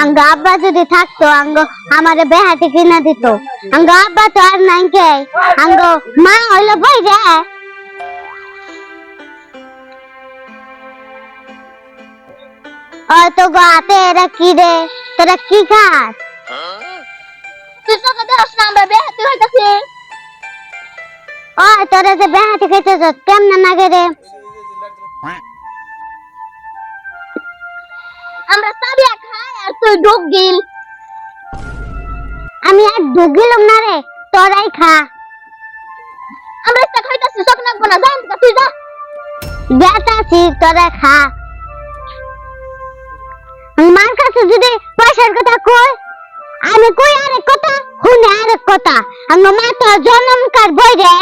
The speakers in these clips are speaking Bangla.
আঙ্গ আব্বা যদি থাকতো আঙ্গ আমারে বেহাটি কিনা দিত। আঙ্গ আব্বা তো আর নাই কে, আঙ্গ মা হইলো বই রে। ওই তো গাতে এরা কি রে, তোরা কি খাস? তুই তোকে দেখ না আমরা বেহাটি হইতাছি। ওই তোরা যে বেহাটি খাইতেছ কেমন লাগে রে? আমরা সাবিয়া খাই আর তুই ঢোক গিল। আমি আর ঢোক গিলাম না রে, তোরাই খা। আমরা একটা খাইতাছি চোখ নাকবো না, যাই তুই যা। বেতাছি তোরা খা। মার কাছে যদি পয়সার কথা কই, আমি কই আরেক কথা, শুনে আরেক কথা। আমার মা তো জন্মকার বই রে।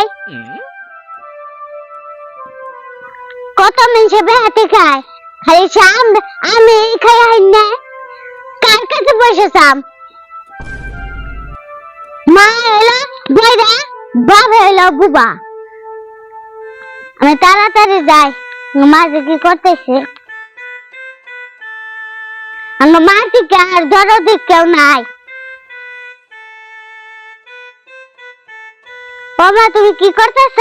কত মানুষে বেহাটি খায়, খালি শাম আমি খাই আইন না। কার কাছে পয়সা চাম? মা এলো বইরা, বাবা এলো বুবা। আমি তাড়াতাড়ি যাই, মা যে কি করতেছে। আমার মা থেকে আর দরদি কেউ নাই। ও মা তুমি কি করতেছ?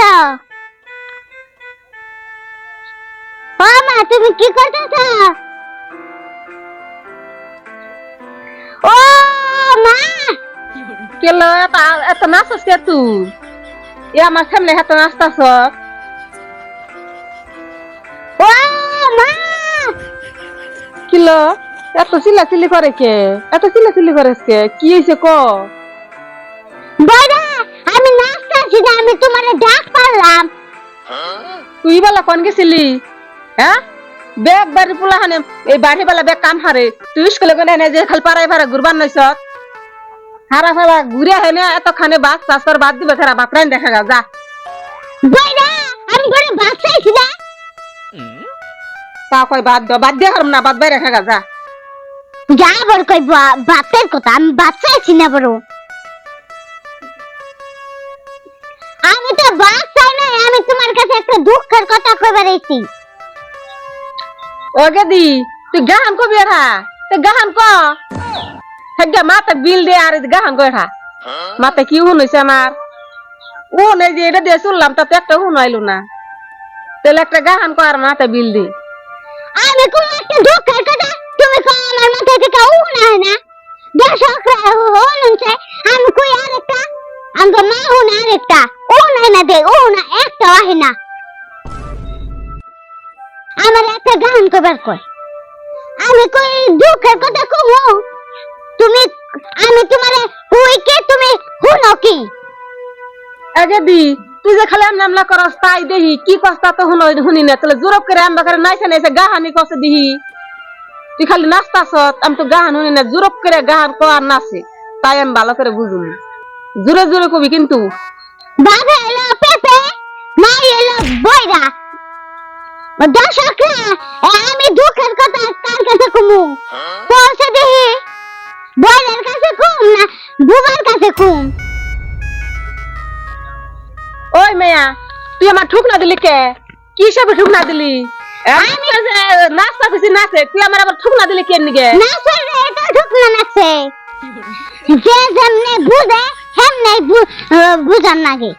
ও মা তুমি কি করতেছ? ও মা কেলো এত নাচস কে তুই? এ আমার সামনে এত নাচতাছ? ও মা কিলো এত চিল্লাচিল্লি করে কে? এত চিল্লাচিল্লি করে কে? কি হইছে ক? বড়া আমি নাচতাছি না, আমি তোমারে ডাক পারলাম। তুই বেলা কোন গেছিলি? হ্যাঁ বেগ বাড়ি পোলা হানে এই বাড়ি বেলা বেগ কাম হারে তুই স্কুলে কোনে এনে যে খালি পাড়ায় পাড়া ঘুরবার নইছ? হারা ফারা ঘুরে হেনে এত খানে বাস চাষর বাদ দিবে খারা বাপরাইন দেখা গা যা। বড়া আমি বড় বাচ্চাইছি না। তা কই বাদ দিয়ে হারম না, বাদ বাই রেখা গা যা। যা বড় কই বাপের কথা, আমি বাচ্চাইছি না বড়। আমি তো বাচ্চাই নাই, আমি তোমার কাছে একটা দুঃখের কথা কইবার আইছি। ও গেদি তুই গাহান কবি এরা, তুই গাহান ক থাকা মাথা বিল দে আর গাহান কই এরা। মাথা কি হুন হইছে আমার? ও নাই যে এটা দিয়ে শুনলাম তাতে একটা হুন হইলো না। তাহলে একটা গাহান কর মাথা বিল দে। আমি কোন একটা দুঃখের কথা তুমি কো আমার মাথা থেকে উ না না দর্শকরা হলুনছে। আমি কই আরেকটা আঙ্গ মা হুন আরেকটা ও নাই না দে, ও না একটা হয় না। আমার একটা গান কইবার কই, আমি কই দুঃখের কথা কমু তুমি, আমি তোমারে কই কে তুমি হুনো কি? আগে দি তুই যে খালি আমলা করস তাই দেহি কি কষ্ট তো হুনি না, তাহলে জোরব করে আমরা করে নাইছে নাইছে গাহানি কষ্ট দিহি। তুই খালি নাচতাছ, আমি তো গাহান শুনি না। জোরব করে গাহান কো আর নাচে তাই আমি ভালো করে বুঝুন। জোরে জোরে কবি কিন্তু। বাবা এলো পেপে, মা এলো বইরা। দর্শকরা আমি দুঃখের কথা কার কাছে কমু? পৌঁছে দেহি বইয়ের কাছে কম না বুবার কাছে কম? ওই মেয়া তুই আমার ঠুক না দিলি কে? কি হিসাবে ঠুক না দিলি? আমি নাচতা খুশি নাচে, তুই আমার আবার ঠুক না দিলি কে নিগে? নাচে রে, এটা ঠুক না নাচে। যে যেমনে বুঝে হেমনে বুঝান লাগে।